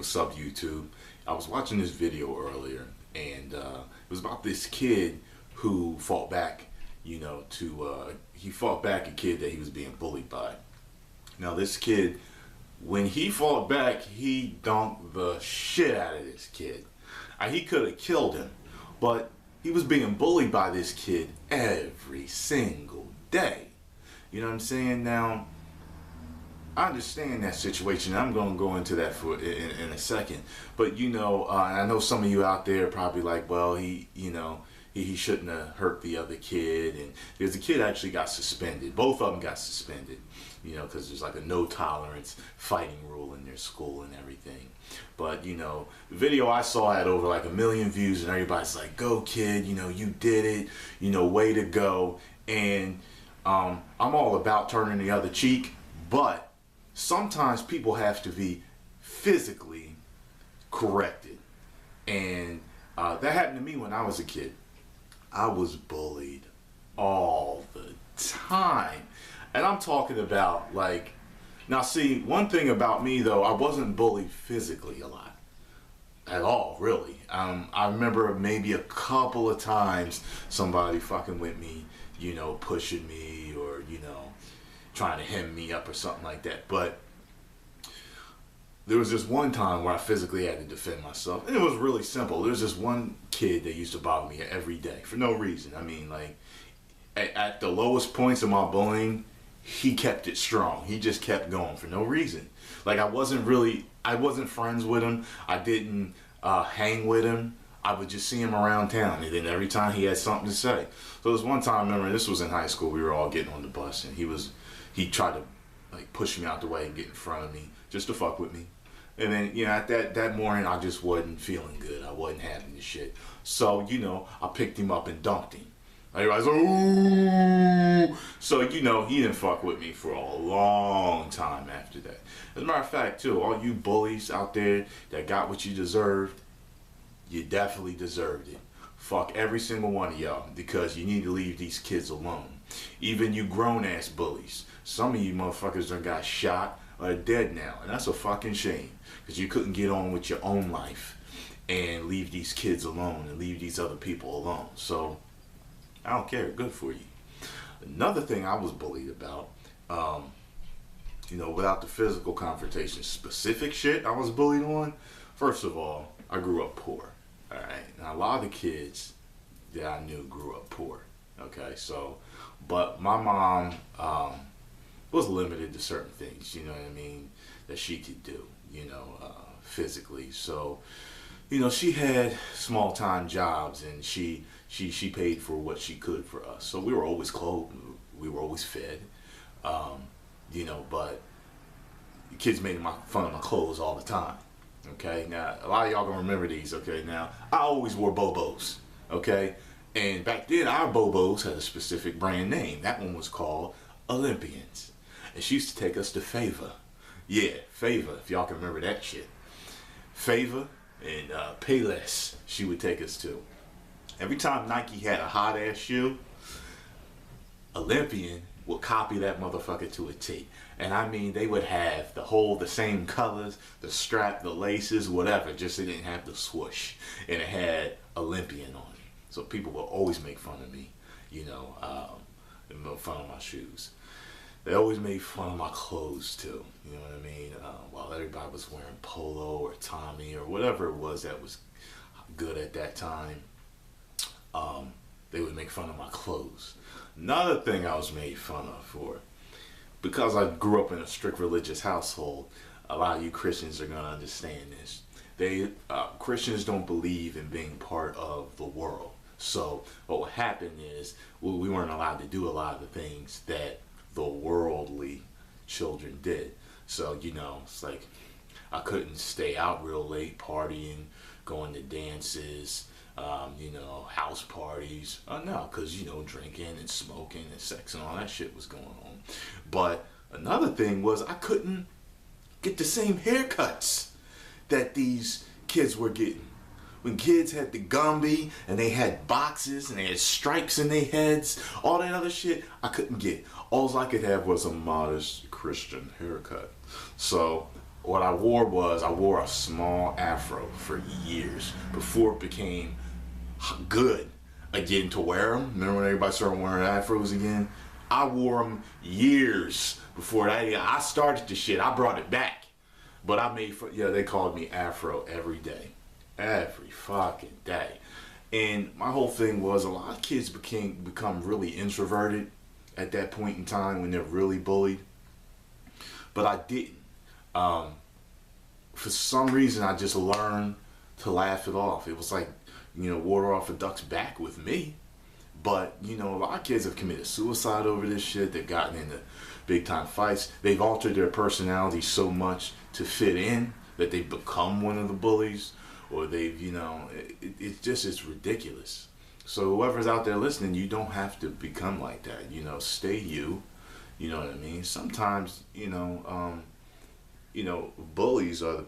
What's up, YouTube? I was watching this video earlier, and it was about this kid who fought back, he fought back a kid that he was being bullied by. Now, this kid, when he fought back, he dunked the shit out of this kid. He could have killed him, but he was being bullied by this kid every single day. You know what I'm saying? Now, I understand that situation. I'm going to go into that in a second. But, I know some of you out there are probably like, well, he shouldn't have hurt the other kid. And there's a kid actually got suspended. Both of them got suspended, because there's like a no tolerance fighting rule in their school and everything. But, the video I saw had over like 1 million views, and everybody's like, go kid, you did it, way to go. And I'm all about turning the other cheek, but sometimes people have to be physically corrected. And that happened to me when I was a kid. I was bullied all the time. And I'm talking about now see, one thing about me though, I wasn't bullied physically a lot. At all, really. I remember maybe a couple of times somebody fucking with me, pushing me or, trying to hem me up or something like that. But there was this one time where I physically had to defend myself. And it was really simple. There was this one kid that used to bother me every day for no reason. I mean, at the lowest points of my bullying, he kept it strong. He just kept going for no reason. I wasn't friends with him. I didn't hang with him. I would just see him around town, and then every time he had something to say. So there was one time, I remember, this was in high school, we were all getting on the bus, and he tried to push me out the way and get in front of me just to fuck with me. And then, at that morning, I just wasn't feeling good. I wasn't having the shit. So, I picked him up and dunked him. Everybody's like, ooh. So, he didn't fuck with me for a long time after that. As a matter of fact, too, all you bullies out there that got what you deserved, you definitely deserved it. Fuck every single one of y'all, because you need to leave these kids alone. Even you grown-ass bullies. Some of you motherfuckers done got shot or are dead now, and that's a fucking shame, because you couldn't get on with your own life and leave these kids alone and leave these other people alone. So, I don't care. Good for you. Another thing I was bullied about, without the physical confrontation, specific shit I was bullied on. First of all, I grew up poor. All right. Now, a lot of the kids that I knew grew up poor. Okay. So, but my mom was limited to certain things, that she could do, physically. So, she had small time jobs, and she paid for what she could for us. So we were always clothed, we were always fed, but the kids made fun of my clothes all the time. Okay, now a lot of y'all gonna remember these. Okay, now I always wore Bobos. Okay, and back then our Bobos had a specific brand name. That one was called Olympians, and she used to take us to Favor. Yeah, Favor, if y'all can remember that shit. Favor and Payless, she would take us to. Every time Nike had a hot ass shoe, Olympian would copy that motherfucker to a T. And I mean, they would have the same colors, the strap, the laces, whatever, just they didn't have the swoosh. And it had Olympian on it. So people would always make fun of me, and make fun of my shoes. They always made fun of my clothes too, you know what I mean? While everybody was wearing Polo or Tommy or whatever it was that was good at that time, they would make fun of my clothes. Another thing I was made fun of for, because I grew up in a strict religious household, a lot of you Christians are gonna understand this. Christians don't believe in being part of the world. So what would happen is we weren't allowed to do a lot of the things that the worldly children did. So, it's like I couldn't stay out real late partying, going to dances, house parties. No, because, drinking and smoking and sex and all that shit was going on. But another thing was I couldn't get the same haircuts that these kids were getting. When kids had the Gumby and they had boxes and they had stripes in their heads, all that other shit, I couldn't get. All I could have was a modest Christian haircut. So what I wore was, I wore a small afro for years before it became good again to wear them. Remember when everybody started wearing afros again? I wore them years before that. I started the shit. I brought it back. But I made, they called me Afro every day. Every fucking day. And my whole thing was, a lot of kids become really introverted at that point in time when they're really bullied. But I didn't. For some reason, I just learned to laugh it off. It was like, water off a duck's back with me. But, a lot of kids have committed suicide over this shit. They've gotten into big time fights. They've altered their personality so much to fit in that they've become one of the bullies. Or they've, it's ridiculous. So whoever's out there listening, you don't have to become like that. Stay you. You know what I mean? Sometimes, bullies are,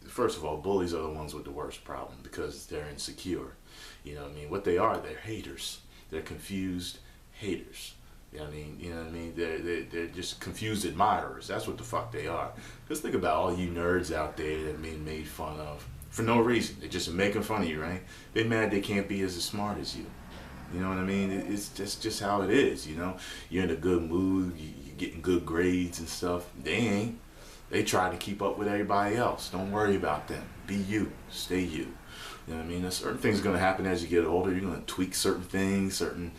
first of all, bullies are the ones with the worst problem because they're insecure. You know what I mean? What they are, they're haters. They're confused haters. You know what I mean? They're just confused admirers. That's what the fuck they are. Just think about all you nerds out there that being made fun of for no reason. They're just making fun of you, right? They're mad they can't be as smart as you. You know what I mean? It's just how it is, You're in a good mood, you're getting good grades and stuff. They ain't. They try to keep up with everybody else. Don't worry about them. Be you. Stay you. You know what I mean? There's certain things are going to happen as you get older. You're going to tweak certain things, certain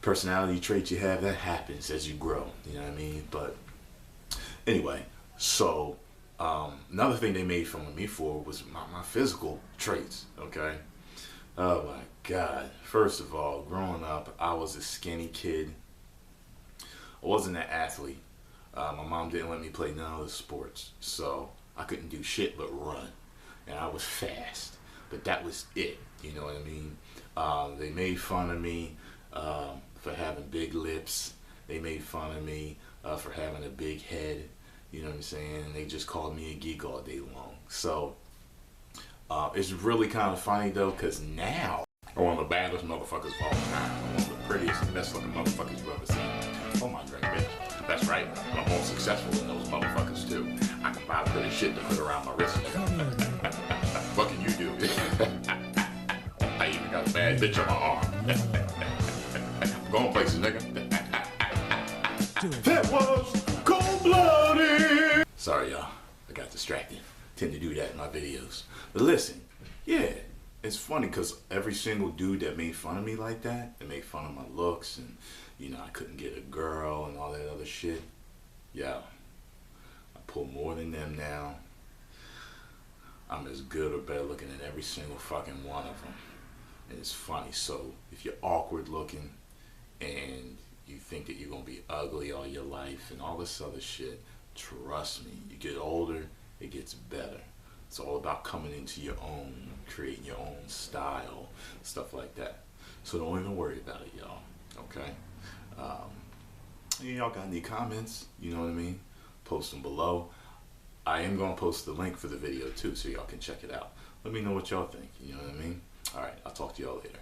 personality traits you have. That happens as you grow. You know what I mean? But anyway, so another thing they made fun of me for was my physical traits, okay? Oh my God. First of all, growing up, I was a skinny kid. I wasn't an athlete. My mom didn't let me play none of the sports, so I couldn't do shit but run. And I was fast, but that was it. You know what I mean? They made fun of me for having big lips. They made fun of me for having a big head. You know what I'm saying? And they just called me a geek all day long. So it's really kind of funny though, because now I'm one of the baddest motherfuckers of all time. I'm one of the prettiest and best looking motherfuckers you've ever seen. Oh my drink, bitch. That's right. I'm more successful than those motherfuckers too. I can buy pretty shit to put around my wrist. What can you do? I even got a bad bitch on my arm. I'm going places, nigga. That was cold-blooded. Sorry, y'all. I got distracted. Tend to do that in my videos. But listen, yeah, it's funny because every single dude that made fun of me like that, made fun of my looks and, I couldn't get a girl and all that other shit. Yeah, I pull more than them now. I'm as good or better looking than every single fucking one of them. And it's funny. So if you're awkward looking and you think that you're going to be ugly all your life and all this other shit, trust me, you get older, it gets better. It's all about coming into your own, creating your own style, stuff like that. So don't even worry about it, y'all. Okay? Y'all got any comments? You know what I mean? Post them below. I am going to post the link for the video too, so y'all can check it out. Let me know what y'all think. You know what I mean? All right, I'll talk to y'all later.